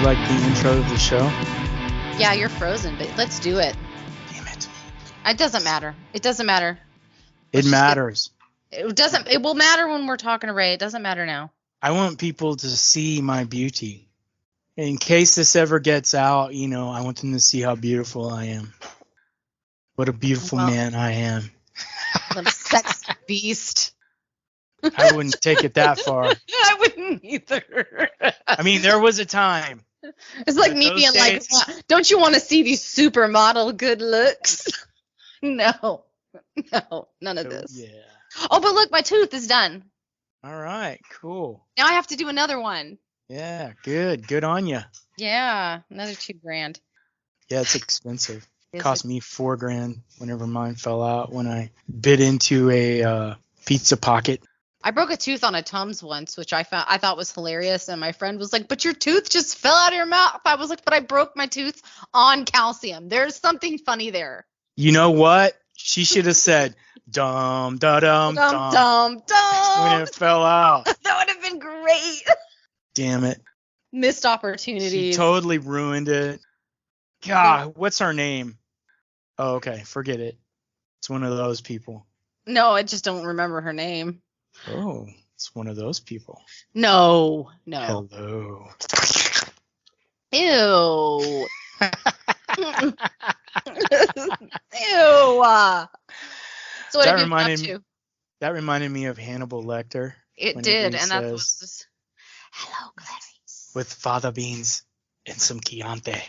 like the intro of the show? Yeah, you're frozen, but let's do it. Damn it. It doesn't matter. It doesn't matter. It matters. It will matter when we're talking to Ray. It doesn't matter now. I want people to see my beauty. In case this ever gets out, I want them to see how beautiful I am. What a beautiful man I am. What a sex beast. I wouldn't take it that far. I wouldn't either. I mean, there was a time. It's like me being like, don't you want to see these supermodel good looks? No, none of this. Yeah. Oh, but look, my tooth is done. All right, cool. Now I have to do another one. Yeah, good on you. Yeah, another $2,000. Yeah, it's expensive. It cost me $4,000 whenever mine fell out when I bit into a pizza pocket. I broke a tooth on a Tums once, which I thought was hilarious, and my friend was like, "But your tooth just fell out of your mouth." I was like, "But I broke my tooth on calcium. There's something funny there." You know what? She should have said, "Dum da dum dum dum dum" when it fell out. That would have been great. Damn it! Missed opportunity. She totally ruined it. God, what's her name? Oh, okay, forget it. It's one of those people. No, I just don't remember her name. Oh, it's one of those people. No. Hello. Ew. Ew. So what have you been up to? That reminded me of Hannibal Lecter. It did, and that was hello, Clarice. With fava beans and some Chianti.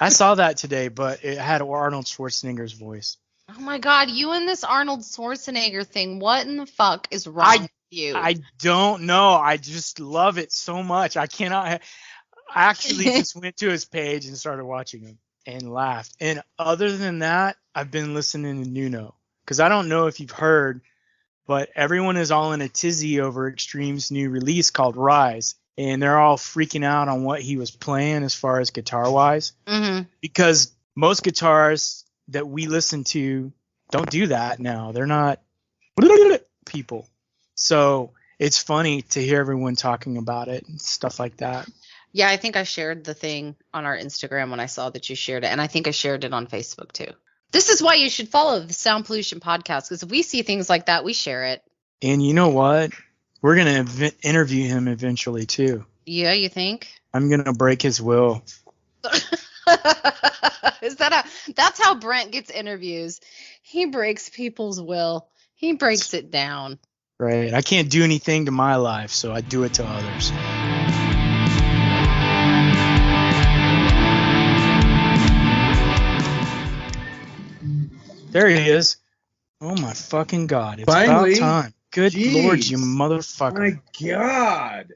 I saw that today, but it had Arnold Schwarzenegger's voice. Oh my God, you and this Arnold Schwarzenegger thing. What in the fuck is wrong with you? I don't know. I just love it so much. I cannot. I actually just went to his page and started watching him and laughed. And other than that, I've been listening to Nuno. Because I don't know if you've heard, but everyone is all in a tizzy over Extreme's new release called Rise. And they're all freaking out on what he was playing as far as guitar-wise. Mm-hmm. Because most guitarists that we listen to don't do that now. They're not people. So it's funny to hear everyone talking about it and stuff like that. Yeah, I think I shared the thing on our Instagram when I saw that you shared it. And I think I shared it on Facebook too. This is why you should follow the Sound Pollution Podcast, because if we see things like that, we share it. And you know what? We're going to interview him eventually too. Yeah, you think? I'm going to break his will. That's how Brent gets interviews. He breaks people's will. He breaks it down. Right. I can't do anything to my life, so I do it to others. There he is. Oh my fucking God. It's Finally. About time. Good Lord, you motherfucker. My God.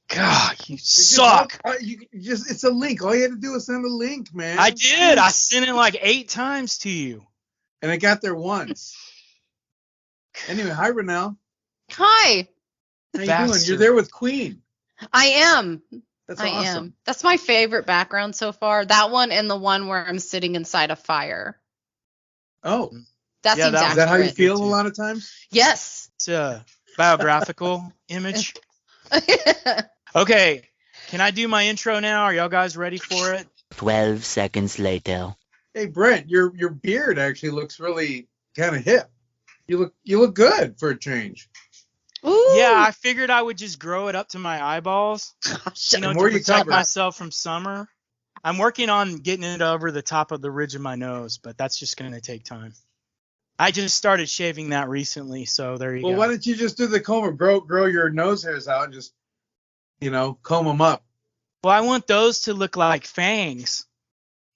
God, you suck. It's a link. All you had to do was send a link, man. I did. I sent it like 8 times to you. And I got there once. Anyway, hi, Renelle. Hi. How you doing? You're there with Queen. I am. That's awesome. I am. That's my favorite background so far. That one and the one where I'm sitting inside a fire. Oh. That seems accurate. Is that how you feel a lot of times? Yes. It's a biographical image. Okay. Can I do my intro now? Are y'all guys ready for it? 12 seconds later. Hey, Brent, your beard actually looks really kind of hip. You look good for a change. Ooh. Yeah, I figured I would just grow it up to my eyeballs. The to more you protect cover myself from summer. I'm working on getting it over the top of the ridge of my nose, but that's just going to take time. I just started shaving that recently, so there you go. Well, why don't you just do the comb and grow your nose hairs out and just, comb them up? Well, I want those to look like fangs.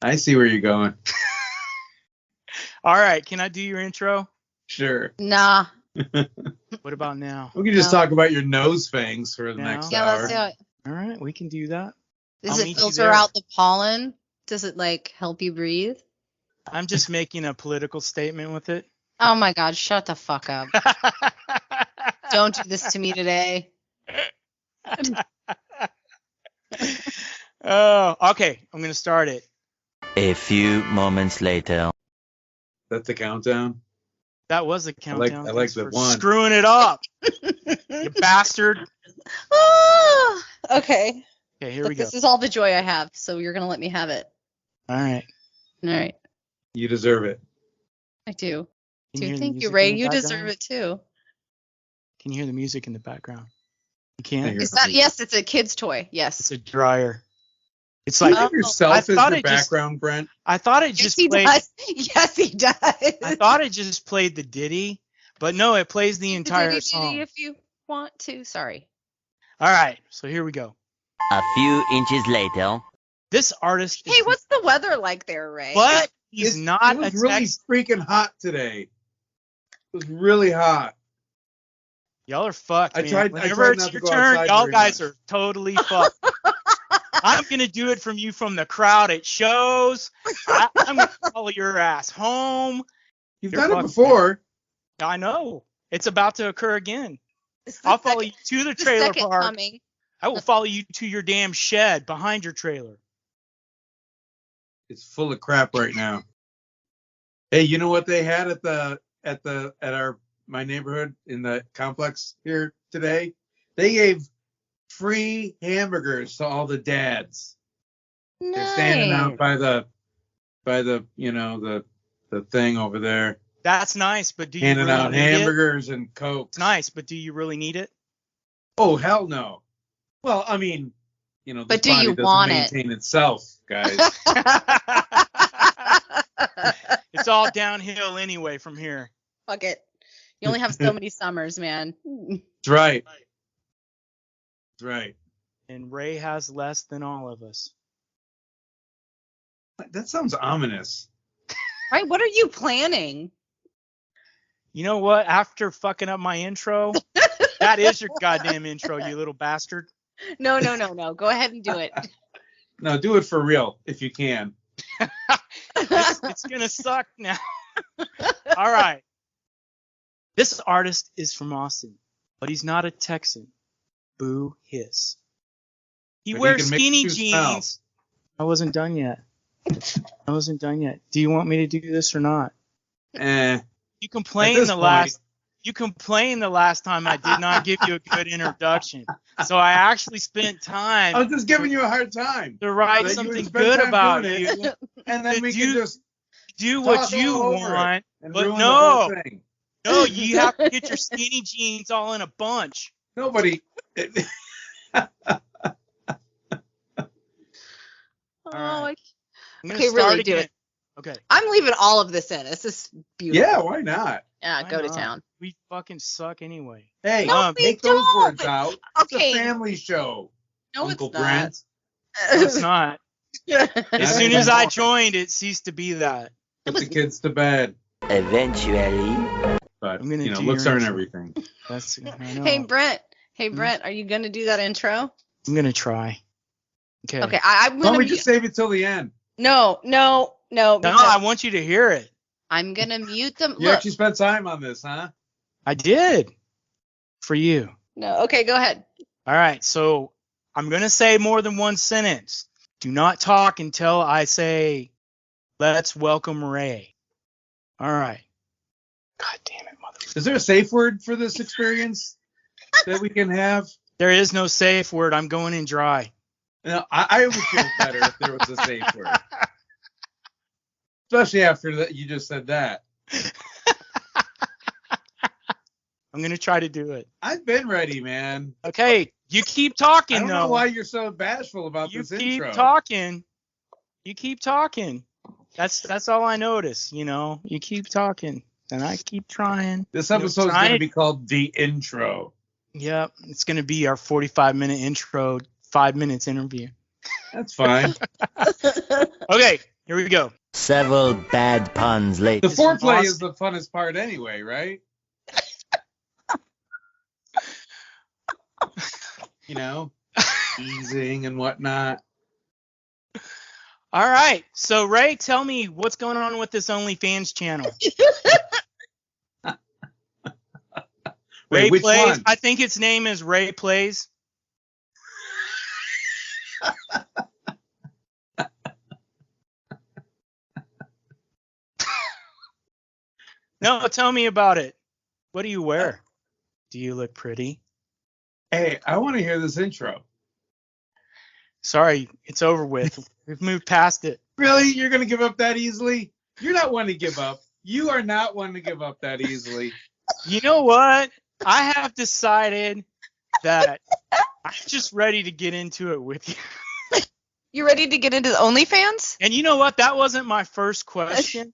I see where you're going. All right, can I do your intro? Sure. Nah. What about now? We can just talk about your nose fangs for the next Yeah, hour. let's do it. All right, we can do that. Does it filter out the pollen? Does it help you breathe? I'm just making a political statement with it. Oh my God, shut the fuck up. Don't do this to me today. Oh, okay. I'm going to start it. A few moments later. That's the countdown? That was the countdown. I like the one. Screwing it up. You bastard. Okay. Okay, here Look, we go. this is all the joy I have, so you're gonna let me have it. All right. All right. You deserve it. I do. Can you hear the Thank you, music Ray. in the You background? deserve it too. Can you hear the music in the background? You I can't? hear Is that yes? It's a kid's toy. Yes. It's a dryer. It's Do you like have Oh. yourself I as thought your it just- background, Brent? I thought it Yes, just he played. does. Yes, he does. I thought it just played the ditty, but no, it plays the entire Diddy, song. if you want to. Sorry. All right, so here we go. A few inches later. This artist is Hey, what's the weather like there, Ray? but he's not It was a really Tex- freaking hot today. It was really hot. Y'all are fucked, I man. tried Whenever not it's to your go turn, outside y'all very guys much. are totally fucked. I'm gonna do it from you from the crowd at shows. I'm gonna follow your ass home. You've You're done it fucked, before. I know it's about to occur again. It's the I'll follow second- you to the the trailer second park. coming. I will follow you to your damn shed behind your trailer. It's full of crap right now. Hey, you know what they had at my neighborhood in the complex here today? They gave free hamburgers to all the dads. They're standing out by the the thing over there, That's nice, but do you handing really out need it? hamburgers and Coke. It's nice, but do you really need it? Oh, hell no. Well, I mean, this But do body you doesn't want it? maintain itself, guys. It's all downhill anyway from here. Fuck it. You only have so many summers, man. That's right. That's right. And Ray has less than all of us. That sounds ominous. Right? What are you planning? You know what? After fucking up my intro, that is your goddamn intro, you little bastard. No. Go ahead and do it. No, do it for real if you can. It's gonna suck now. All right. This artist is from Austin, but he's not a Texan. Boo hiss. He But he wears can make skinny you smell. jeans. I wasn't done yet. Do you want me to do this or not? Eh. You complained this the last time I did not give you a good introduction. So I actually spent I time was just giving you a hard time. to write That you something would spend good time about doing you. it. And then we Do- can just Do talk what you all over it want. and But ruin no. the whole thing. No, you have to get your skinny jeans all in a bunch. Nobody. right. I'm gonna Okay, start really do again. it. Okay. I'm leaving all of this in. This is beautiful. Yeah, why not? Yeah, Why go to not? town. We fucking suck anyway. Hey, No, we take those don't. words out. Okay. It's a family show, No, Uncle it's not. Brent. No, it's not. As Not soon as I anymore. joined, it ceased to be that. Put the kids to bed. Eventually. But, I'm gonna do looks your aren't intro. everything. That's. I know. Hey, Brent. Are you going to do that intro? I'm gonna try. Okay. Okay, I'm Why going don't we to just save it till the end? No. No, because I want you to hear it. I'm going to mute them. You Look. actually spent time on this, huh? I did. For you. No. Okay, go ahead. All right. So I'm gonna say more than one sentence. Do not talk until I say, "Let's welcome Ray." All right. God damn it, mother. Is there a safe word for this experience that we can have? There is no safe word. I'm going in dry. No, I would feel better if there was a safe word. Especially after that you just said that. I'm gonna try to do it. I've been ready, man. Okay. You keep I talking don't though. know why you're so bashful about You this keep intro. talking. You keep talking. That's all I notice. You keep talking, and I keep trying. This episode is going to be called The Intro. Yep, it's gonna be our 45-minute intro, 5 minutes interview. That's fine. Okay, here we go. Several bad puns The later. This foreplay is is the funnest part anyway, right? Easing and whatnot. All right, so Ray, tell me what's going on with this OnlyFans channel. Ray Wait, which Plays. one? I think its name is Ray Plays. No, tell me about it. What do you wear? Do you look pretty? Hey, I want to hear this intro. Sorry, it's over with. We've moved past it. Really? You're going to give up that easily? You're not one to give up. You are not one to give up that easily. You know what? I have decided that I'm just ready to get into it with you. You ready to get into the OnlyFans? And you know what? That wasn't my first question,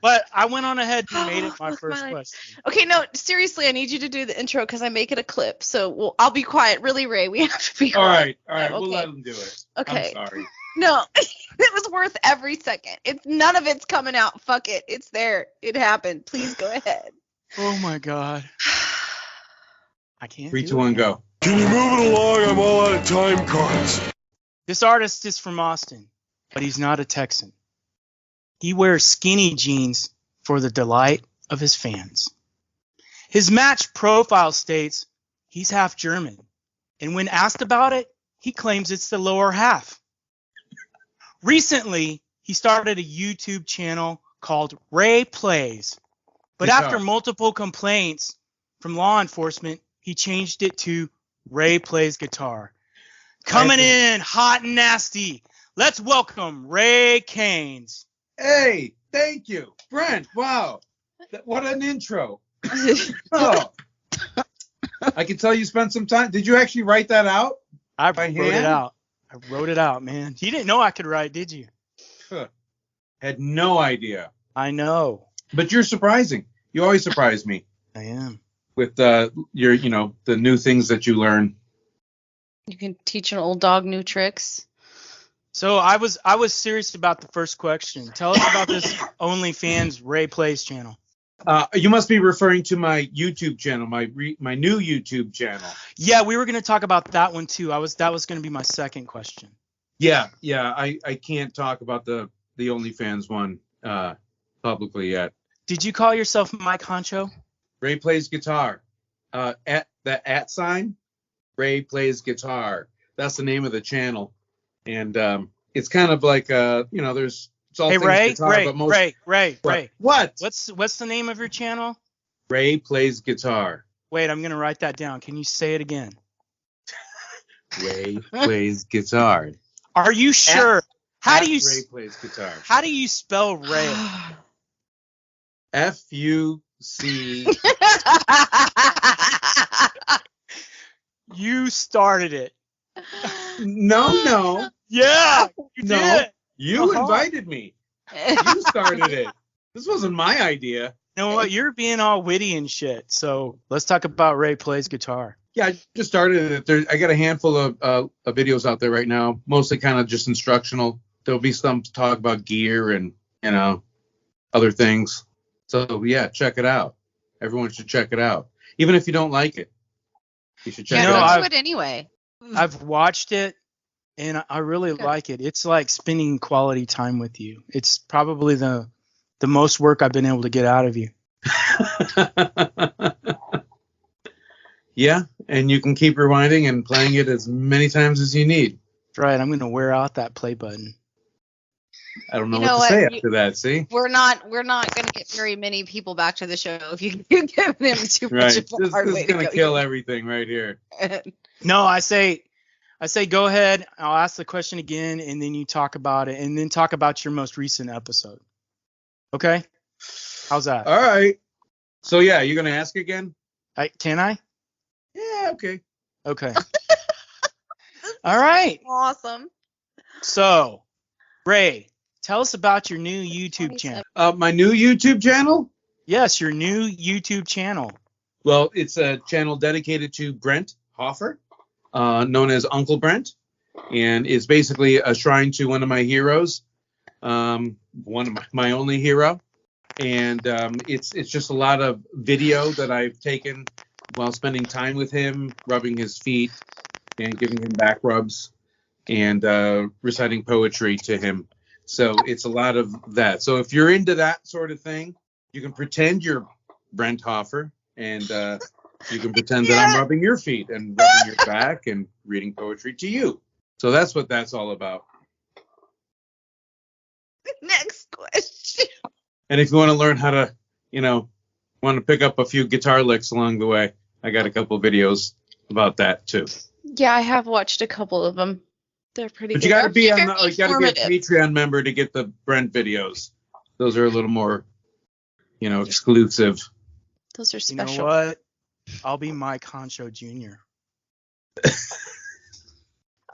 but I went on ahead and made it my first question. Okay, no, seriously, I need you to do the intro because I make it a clip. So I'll be quiet. Really, Ray, we have to be quiet. All right. Okay. We'll let him do it. Okay. I'm sorry. No, it was worth every second. None of it's coming out. Fuck it. It's there. It happened. Please go ahead. Oh my God. I can't. 3, 2, 1, go. Can you move it along? I'm all out of time cards. This artist is from Austin, but he's not a Texan. He wears skinny jeans for the delight of his fans. His Match profile states he's half German, and when asked about it, he claims it's the lower half. Recently, he started a YouTube channel called Ray Plays, but after multiple complaints from law enforcement, he changed it to Ray Plays Guitar. Coming in hot and nasty, let's welcome Ray Kainz. Hey, thank you. Brent, wow. What an intro. Oh. I can tell you spent some time. Did you actually write that out? I wrote it out, man. You didn't know I could write, did you? Had no idea. I know. But you're surprising. You always surprise me. I am. With your, the new things that you learn. You can teach an old dog new tricks. So I was serious about the first question. Tell us about this OnlyFans Ray Plays channel. You must be referring to my YouTube channel, my new YouTube channel. Yeah, we were going to talk about that one too. That was going to be my second question. Yeah. I can't talk about the OnlyFans one publicly yet. Did you call yourself Mike Honcho? Ray Plays Guitar. At the @ sign, Ray Plays Guitar. That's the name of the channel, and it's kind of like there's. It's all hey Ray, guitar, Ray, but most, Ray. What? What's the name of your channel? Ray Plays Guitar. Wait, I'm gonna write that down. Can you say it again? Ray Plays Guitar. Are you sure? How do you Ray Plays Guitar? How do you spell Ray? FUC. You started it. No. Yeah, you No. did. You invited me. You started it. This wasn't my idea. You know what? You're being all witty and shit. So let's talk about Ray Plays Guitar. Yeah, I just started it. I got a handful of videos out there right now, mostly kind of just instructional. There'll be some talk about gear and other things. So yeah, check it out. Everyone should check it out, even if you don't like it. You should check it out. Do it anyway. I've watched it, and I really like it. It's like spending quality time with you. It's probably the most work I've been able to get out of you. Yeah, and you can keep rewinding and playing it as many times as you need. That's right. I'm going to wear out that play button. I don't know what to say after that. See, we're not going to get very many people back to the show if you give them too much of a hard way to go. This is going to kill everything right here. No, I say go ahead. I'll ask the question again, and then you talk about it, and then talk about your most recent episode. Okay? How's that? All right. So yeah, you're going to ask again? Can I? Yeah. Okay. All right. Awesome. So, Ray, tell us about your new YouTube channel. My new YouTube channel? Yes, your new YouTube channel. Well, it's a channel dedicated to Brent Hoffer, known as Uncle Brent, and it's basically a shrine to one of my heroes, one of my only hero, and it's just a lot of video that I've taken while spending time with him, rubbing his feet and giving him back rubs and reciting poetry to him. So it's a lot of that. So if you're into that sort of thing, you can pretend you're Brent Hoffer, and you can pretend that I'm rubbing your feet and rubbing your back and reading poetry to you. So that's what that's all about. Next question. And if you want to learn how to, want to pick up a few guitar licks along the way, I got a couple videos about that too. Yeah, I have watched a couple of them. They're pretty But good. you got to be They're on very you got to be a informative. Patreon member to get the Brent videos. Those are a little more, exclusive. Those are You know special. what? I'll be Mike Honcho Jr.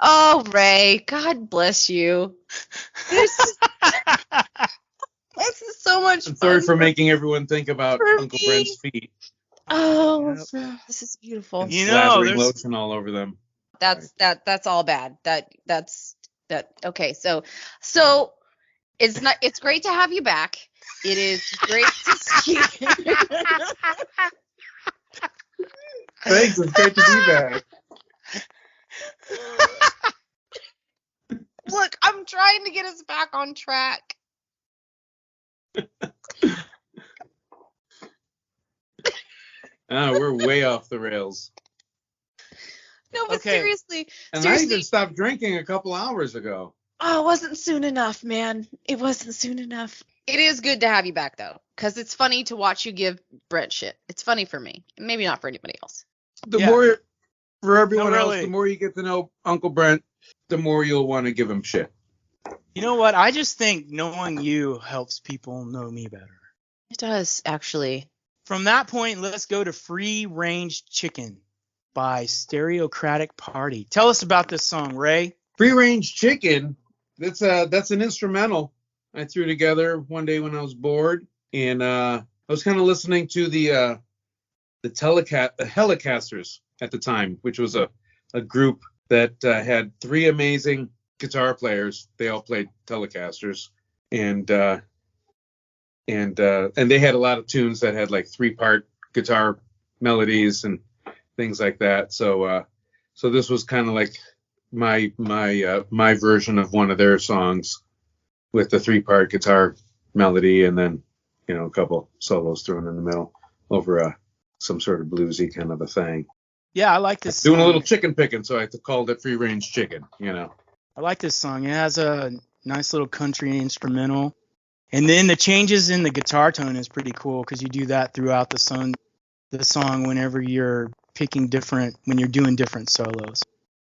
Oh, Ray, God bless you. This is so much I'm fun. sorry for making everyone think about For Uncle me. Brent's feet Oh, Yep. this is beautiful. and You know, slathering there's- lotion all over them. That's all bad. That's okay. So it's great to have you back. It is great to see. Thanks. It's great to be back. Look, I'm trying to get us back on track. We're way off the rails. No, but Okay. seriously, And I even stopped drinking a couple hours ago. oh, it wasn't soon enough, man. It wasn't soon enough. It is good to have you back, though, because it's funny to watch you give Brent shit. It's funny for me. Maybe not for anybody else. The Yeah. more, for everyone No, else, really. the more you get to know Uncle Brent, the more you'll want to give him shit. You know what? I just think knowing you helps people know me better. It does, actually. From that point, let's go to Free Range Chicken by Stereocratic Party. Tell us about this song, Ray. Free range chicken. That's an instrumental I threw together one day when I was bored, and I was kind of listening to the Helicasters at the time, which was a group that had three amazing guitar players. They all played Telecasters, and they had a lot of tunes that had like 3-part guitar melodies and things like that. So this was kind of like my version of one of their songs with the 3-part guitar melody and then a couple solos thrown in the middle over some sort of bluesy kind of a thing. Yeah, I like this Doing song. a little chicken picking, so I called it Free Range Chicken. I like this song. It has a nice little country instrumental. And then the changes in the guitar tone is pretty cool because you do that throughout the song whenever you're when you're doing different solos.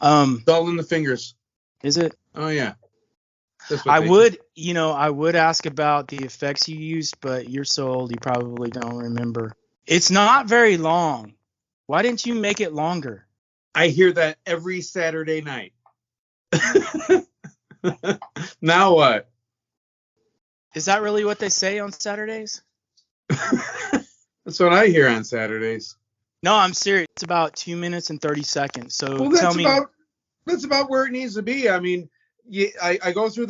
It's all in the fingers. Is it? Oh yeah. That's what I they would ask about the effects you used, but you're so old you probably don't remember. It's not very long. Why didn't you make it longer? I hear that every Saturday night. Now what? Is that really what they say on Saturdays? That's what I hear on Saturdays. No, I'm serious. It's about 2 minutes and 30 seconds. So Well, tell me. that's about where it needs to be. I mean, I go through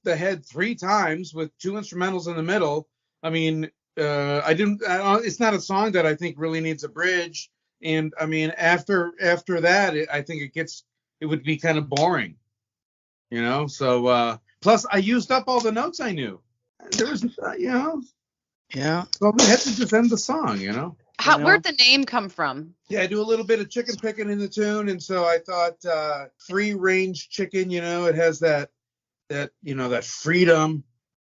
the head 3 times with 2 instrumentals in the middle. I mean, it's not a song that I think really needs a bridge. And I mean, after that, I think it would be kind of boring, So plus, I used up all the notes I knew. There was, Yeah. Well, we had to just end the song, Where'd the name come from? Yeah, I do a little bit of chicken picking in the tune, and so I thought free range chicken, it has that freedom,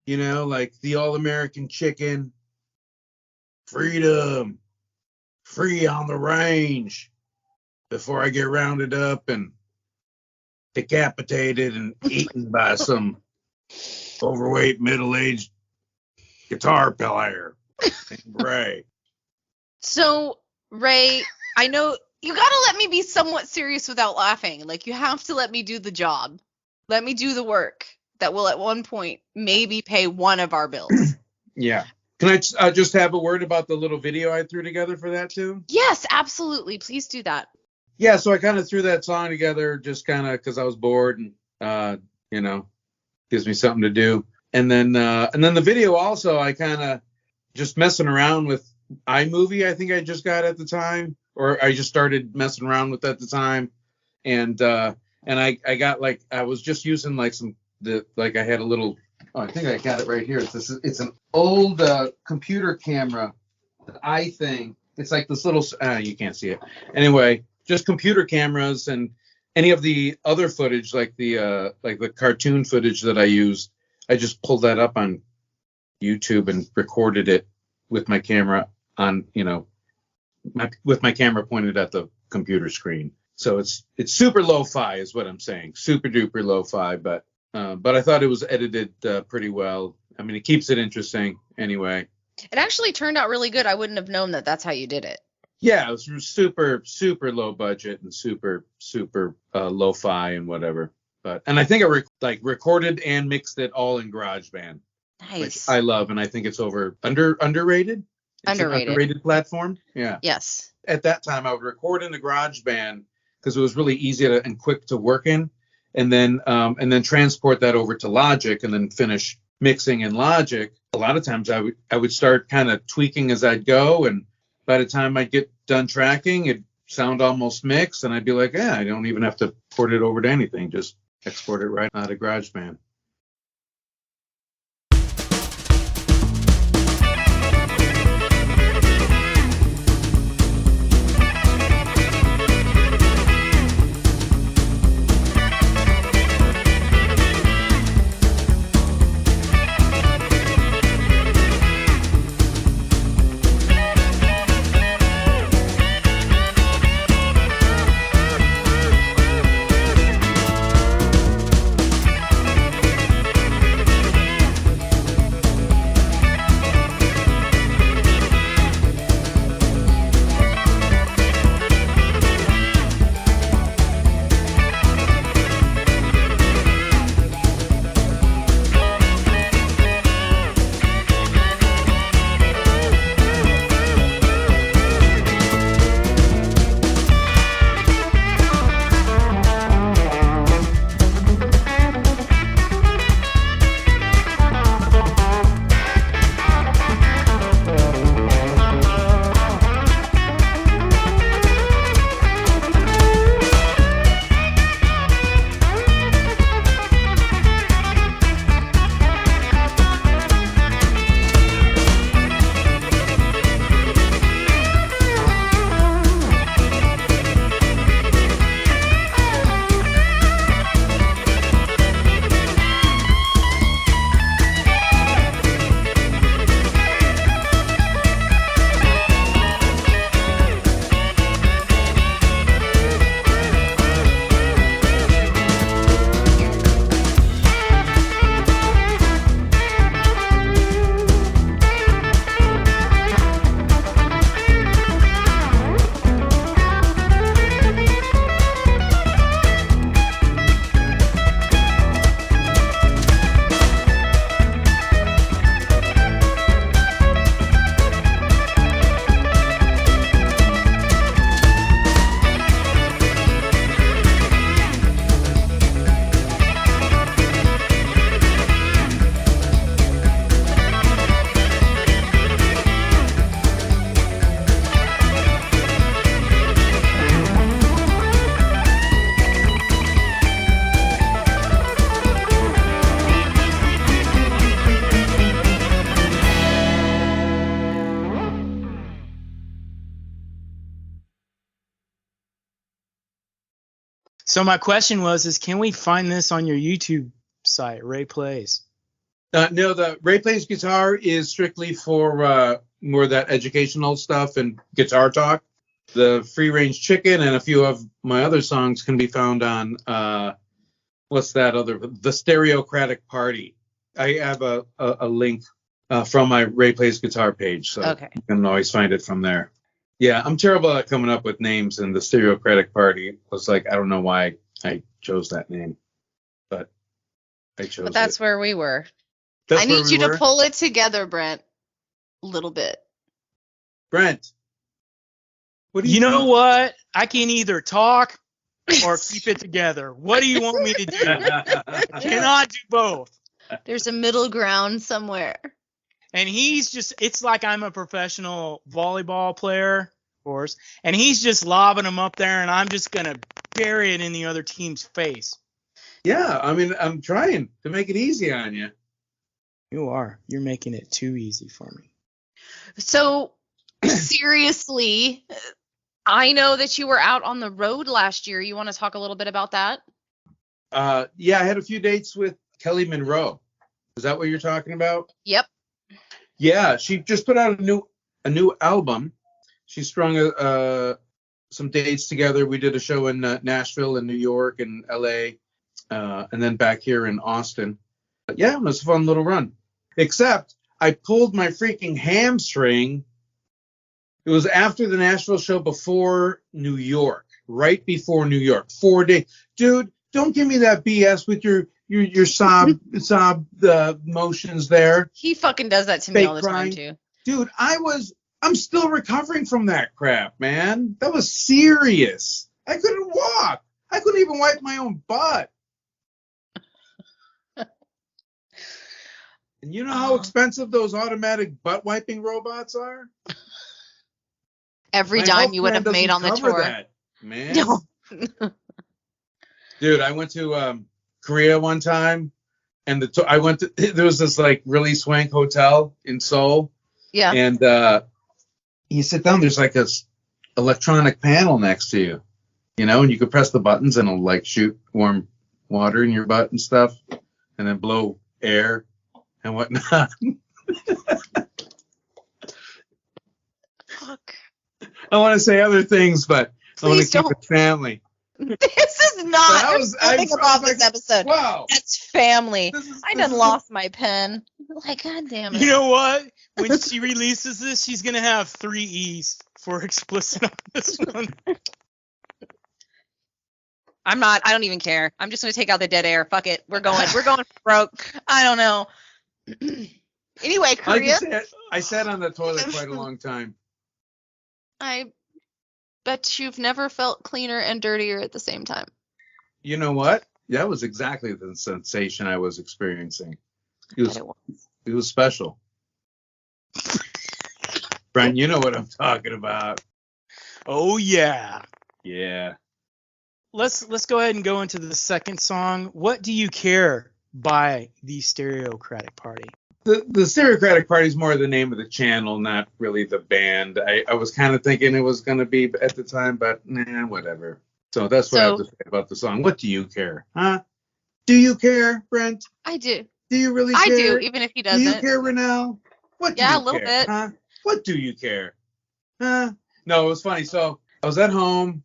like the all American chicken, freedom, free on the range, before I get rounded up and decapitated and eaten by some overweight middle-aged guitar player named Ray. So, Ray, I know you got to let me be somewhat serious without laughing. Like, you have to let me do the job. Let me do the work that will at one point maybe pay one of our bills. Yeah. Can I just have a word about the little video I threw together for that too? Yes, absolutely. Please do that. Yeah, so I kind of threw that song together just kind of because I was bored and, gives me something to do. And then the video also, I kind of just messing around with iMovie, I think I just got at the time, or I just started messing around with at the time. And I got I was just using I had a little, I think I got it right here. It's an old computer camera, thing. It's like this little, you can't see it. Anyway, just computer cameras and any of the other footage, like the cartoon footage that I used, I just pulled that up on YouTube and recorded it with my camera on, with my camera pointed at the computer screen. So it's super lo-fi is what I'm saying. Super duper lo-fi, but I thought it was edited pretty well. I mean, it keeps it interesting anyway. It actually turned out really good. I wouldn't have known that that's how you did it. Yeah, it was super, super low budget and super, super lo-fi and whatever. And I think I recorded and mixed it all in GarageBand, Nice. which I love, and I think it's underrated. It's an underrated platform. Yeah. Yes. At that time, I would record in the GarageBand because it was really easy and quick to work in, and then transport that over to Logic and then finish mixing in Logic. A lot of times I would start kind of tweaking as I'd go, and by the time I'd get done tracking, it'd sound almost mixed, and I'd be like, I don't even have to port it over to anything, just export it right out of GarageBand. So my question is can we find this on your YouTube site, Ray Plays? No, the Ray Plays Guitar is strictly for more of that educational stuff and guitar talk. The Free Range Chicken and a few of my other songs can be found on the Stereocratic Party. I have a link from my Ray Plays Guitar page, so you can always find it from there. Yeah, I'm terrible at coming up with names, and the Stereocratic Party was like, I don't know why I chose that name, but I chose it. But that's where we were. That's I need where you we were? to pull it together, Brent, a little bit. Brent, what do You know what? I can either talk or keep it together. What do you want me to do? I cannot do both. There's a middle ground somewhere. And it's like I'm a professional volleyball player, of course, and he's just lobbing them up there, and I'm just going to bury it in the other team's face. Yeah, I mean, I'm trying to make it easy on you. You are. You're making it too easy for me. So, seriously, I know that you were out on the road last year. You want to talk a little bit about that? Yeah, I had a few dates with Kelly Monroe. Is that what you're talking about? Yep. Yeah, she just put out a new album. She strung some dates together. We did a show in Nashville and New York and LA, and then back here in Austin. But yeah, it was a fun little run. Except I pulled my freaking hamstring. It was after the Nashville show, before New York, right before New York. 4 days. Dude, don't give me that BS with your sob motions there. He fucking does that to me Fake all the crying. time too. Dude, I'm still recovering from that crap, man. That was serious. I couldn't walk. I couldn't even wipe my own butt. And you know how expensive those automatic butt wiping robots are? Every My dime health you would plan have made doesn't on the cover tour. that, man. No. Dude, I went to Korea one time, and there was this like really swank hotel in Seoul. Yeah. And you sit down, there's like this electronic panel next to you, and you could press the buttons and it'll like shoot warm water in your butt and stuff, and then blow air and whatnot. Fuck. I want to say other things, but I want to Please keep don't. it family. This is not. I There's nothing was about like, this episode. wow. That's family. This is- I this done is- lost my pen. Like, God damn it. You know what? When she releases this, she's gonna have 3 E's for explicit on this one. I don't even care. I'm just gonna take out the dead air. Fuck it. We're going broke. I don't know. Anyway, Like Korea. you said, I sat on the toilet quite a long time. I bet you've never felt cleaner and dirtier at the same time. You know what? That was exactly the sensation I was experiencing. It was special. Brian, you know what I'm talking about. Oh yeah. Yeah. Let's go ahead and go into the second song. What Do You Care by the Stereocratic Party? The Stereocratic Party is more the name of the channel, not really the band. I was kind of thinking it was going to be at the time, but nah, whatever. So that's what I have to say about the song. What do you care? Huh? Do you care, Brent? I do. Do you really I care? do, even if he Do you doesn't. care, Renell? What do Yeah, you a little care? bit. Huh? What do you care? Huh? No, it was funny. So I was at home.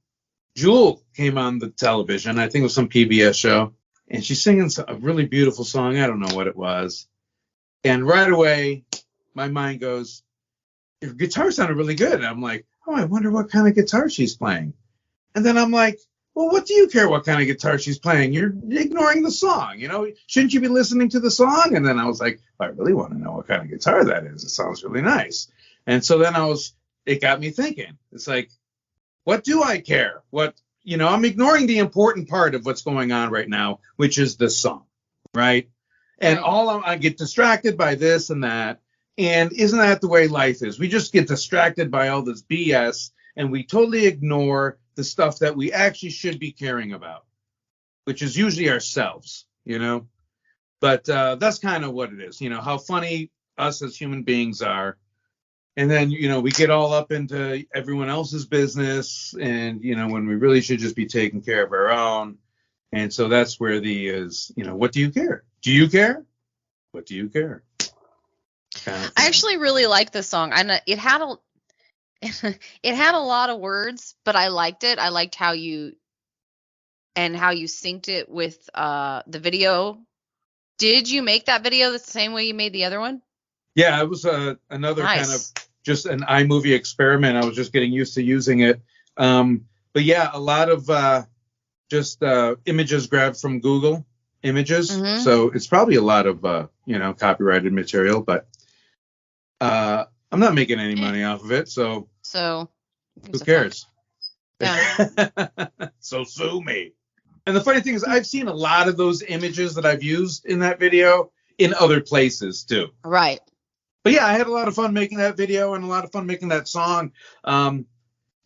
Jewel came on the television. I think it was some PBS show. And she's singing a really beautiful song. I don't know what it was. And right away, my mind goes, your guitar sounded really good. And I'm like, oh, I wonder what kind of guitar she's playing. And then I'm like, well, what do you care what kind of guitar she's playing? You're ignoring the song, Shouldn't you be listening to the song? And then I was like, I really want to know what kind of guitar that is. It sounds really nice. And so then it got me thinking. It's like, what do I care? I'm ignoring the important part of what's going on right now, which is the song, right? And I get distracted by this and that. And isn't that the way life is? We just get distracted by all this BS and we totally ignore the stuff that we actually should be caring about, which is usually ourselves, But that's kind of what it is, how funny us as human beings are. And then, we get all up into everyone else's business and, when we really should just be taking care of our own. And so that's where what do you care? Do you care? What do you care? Kind of I actually really like this song. It had a lot of words, but I liked it. I liked how you synced it with the video. Did you make that video the same way you made the other one? Yeah, it was another Nice. kind of just an iMovie experiment. I was just getting used to using it. But yeah, a lot of just images grabbed from Google Images. Mhm. So it's probably a lot of, copyrighted material, but I'm not making any money off of it. So So who cares? Yeah. So sue me. And the funny thing is I've seen a lot of those images that I've used in that video in other places too. Right. But yeah, I had a lot of fun making that video and a lot of fun making that song.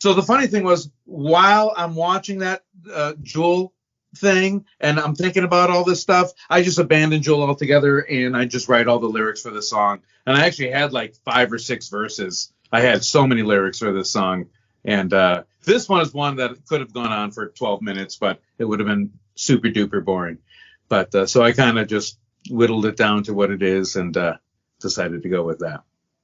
So the funny thing was, while I'm watching that Jewel thing and I'm thinking about all this stuff, I just abandoned Jewel altogether and I just write all the lyrics for the song. And I actually had like 5 or 6 verses. I had so many lyrics for this song. And this one is one that could have gone on for 12 minutes, but it would have been super duper boring. But so I kind of just whittled it down to what it is and decided to go with that.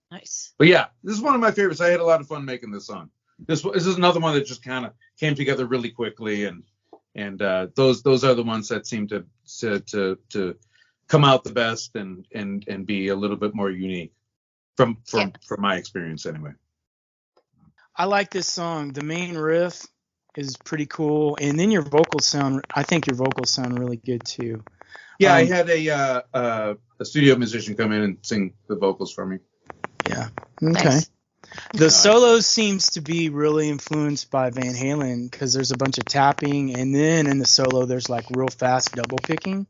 Nice. But yeah, this is one of my favorites. I had a lot of fun making this song. This is another one that just kind of came together really quickly, and those are the ones that seem to come out the best and be a little bit more unique from my experience anyway. I like this song. The main riff is pretty cool, and then your vocals sound. I think your vocals sound really good too. Yeah, I had a studio musician come in and sing the vocals for me. Yeah. Okay. Nice. The solos seems to be really influenced by Van Halen because there's a bunch of tapping, and then in the solo there's like real fast double picking.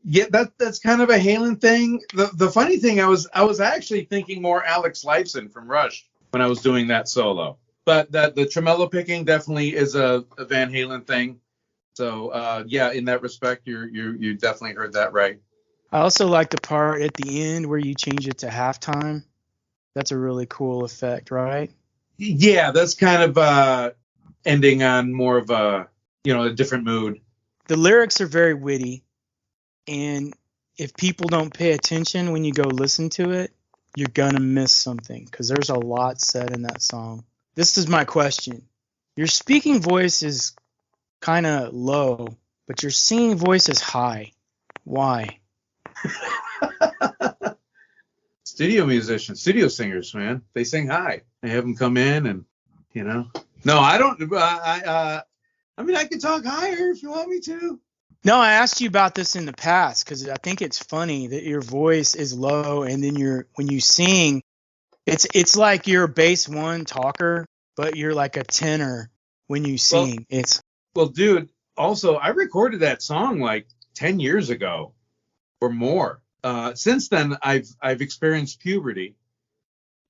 Yeah, that's kind of a Halen thing. The funny thing, I was actually thinking more Alex Lifeson from Rush when I was doing that solo, but the tremolo picking definitely is a Van Halen thing. So yeah, in that respect, you definitely heard that right. I also like the part at the end where you change it to halftime. That's a really cool effect, right? Yeah, that's kind of ending on more of a different mood. The lyrics are very witty, and if people don't pay attention when you go listen to it, you're gonna miss something because there's a lot said in that song. This is my question. Your speaking voice is kind of low, but your singing voice is high. Why? Studio musicians, studio singers, man, they sing high. They have them come in and, No, I don't. I mean, I can talk higher if you want me to. No, I asked you about this in the past because I think it's funny that your voice is low, and then when you sing, it's like you're a bass one talker, but you're like a tenor when you sing. Well, dude. Also, I recorded that song like 10 years ago or more. Since then, I've experienced puberty,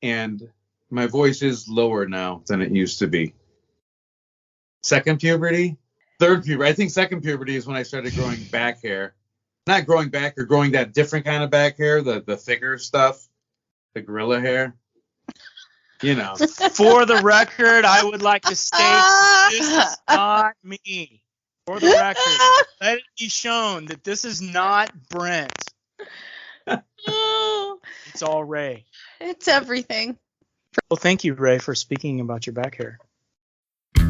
and my voice is lower now than it used to be. Second puberty, third puberty. I think second puberty is when I started growing back hair. Not growing back, or growing that different kind of back hair, the thicker stuff, the gorilla hair. For the record, I would like to state this is not me. For the record, let it be shown that this is not Brent. It's all Ray. It's everything. Well, thank you, Ray, for speaking about your back hair. Do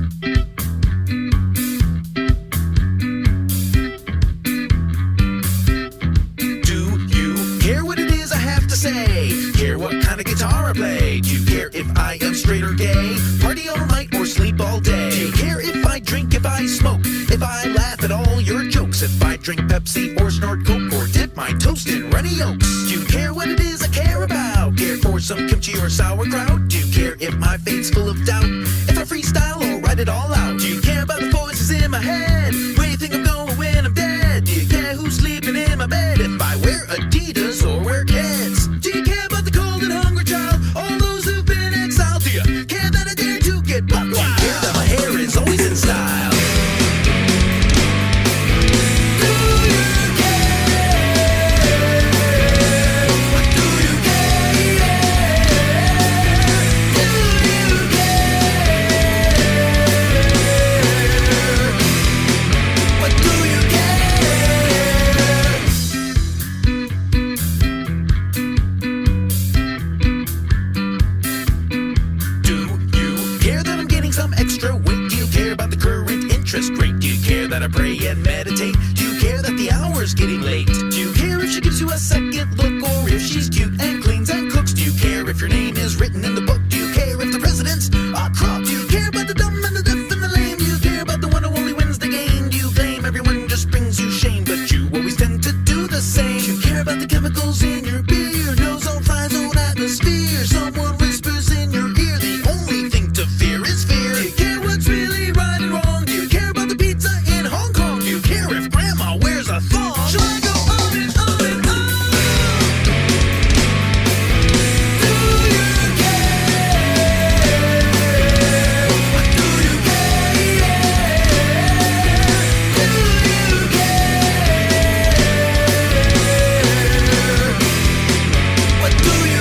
you care what it is I have to say? Care what kind of guitar I play? Do you care if I am straight or gay? Party all night or sleep all day? Do you care if I drink, if I smoke? If I laugh at all your jokes? If I drink Pepsi or snort Coke or dip my toast in runny oats? Do you care what it is I care about? Care for some kimchi or sauerkraut? Do you care if my fate's full of doubt? If I freestyle or write it all out? Do you care about the voices in my head? Where do you think I'm going when I'm dead? Do you care who's sleeping in my bed? If I wear Adidas or wear Keds? Do you care about the cold and hungry child? All those who've been exiled? Do you care that I dare to get bucked? Do you care that my hair is always in style? I pray and meditate? Do you care that the hour's getting late? Do you care if she gives you a second look, or if she's cute and cleans and cooks? Do you care if your name is written in the book? Do you care if the presidents are cropped? Do you care about the dumb and the deaf and the lame? Do you care about the one who only wins the game? Do you claim everyone just brings you shame, but you always tend to do the same? Do you care about the chemicals in your beer? Ozone, flies, own atmosphere. Someone whispers in your ear, the only thing to fear is fear. Do you care what's really right and wrong? Do you care about the pizza in Hong Kong? Do you care if grandma wears a thong? Shall I go on and on and on? Do you care? What do you care? Do you care? What do you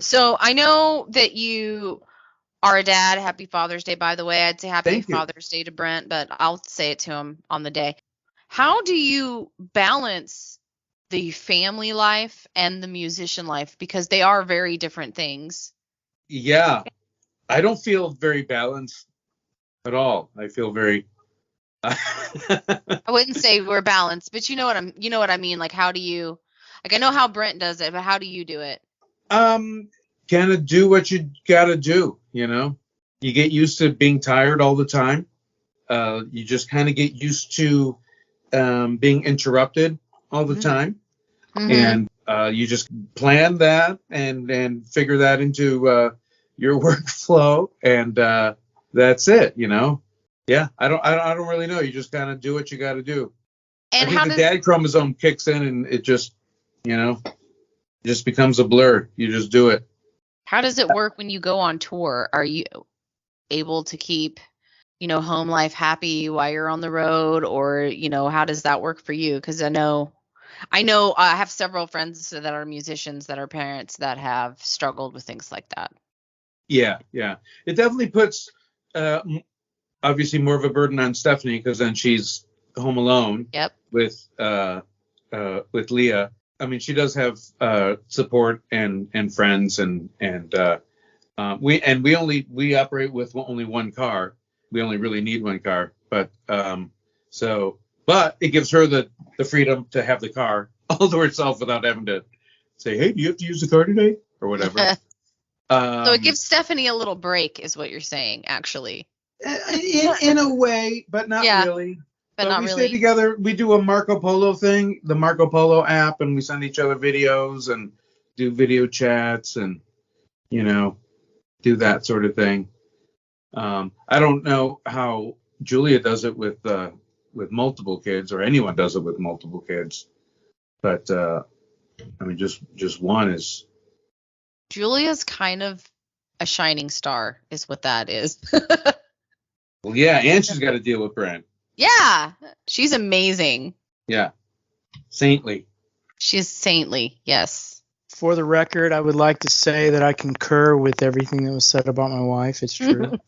So I know that you are a dad. Happy Father's Day, by the way. I'd say happy Thank you. Father's Day to Brent, but I'll say it to him on the day. How do you balance the family life and the musician life? Because they are very different things. Yeah, I don't feel very balanced at all. I feel very. I wouldn't say we're balanced, but you know what I mean. Like, how do you? Like, I know how Brent does it, but how do you do it? Kind of do what you gotta do. You know, you get used to being tired all the time. You just kind of get used to being interrupted all the time, and you just plan that and figure that into your workflow, and that's it. You know, yeah. I don't really know. You just kind of do what you got to do. And I think the dad chromosome kicks in, and it just, you know, just becomes a blur. You just do it. How does it work when you go on tour? Are you able to keep, home life happy while you're on the road, or, how does that work for you? Because I know I have several friends that are musicians that are parents that have struggled with things like that. Yeah. It definitely puts obviously more of a burden on Stephanie, because then she's home alone. Yep. With Leah. I mean, she does have support and friends, and we operate with only one car. We only really need one car, but it gives her the freedom to have the car all to herself without having to say, hey, do you have to use the car today or whatever. So it gives Stephanie a little break, is what you're saying, actually. In a way, but not really. But not we really. stay together. We do a Marco Polo thing, the Marco Polo app, and we send each other videos and do video chats and, do that sort of thing. I don't know how Julia does it with multiple kids, or anyone does it with multiple kids. But, just one is. Julia's kind of a shining star, is what that is. Well, yeah, and she's got to deal with Brent. Yeah, she's amazing. Yeah, saintly. She's saintly, yes. For the record, I would like to say that I concur with everything that was said about my wife. It's true.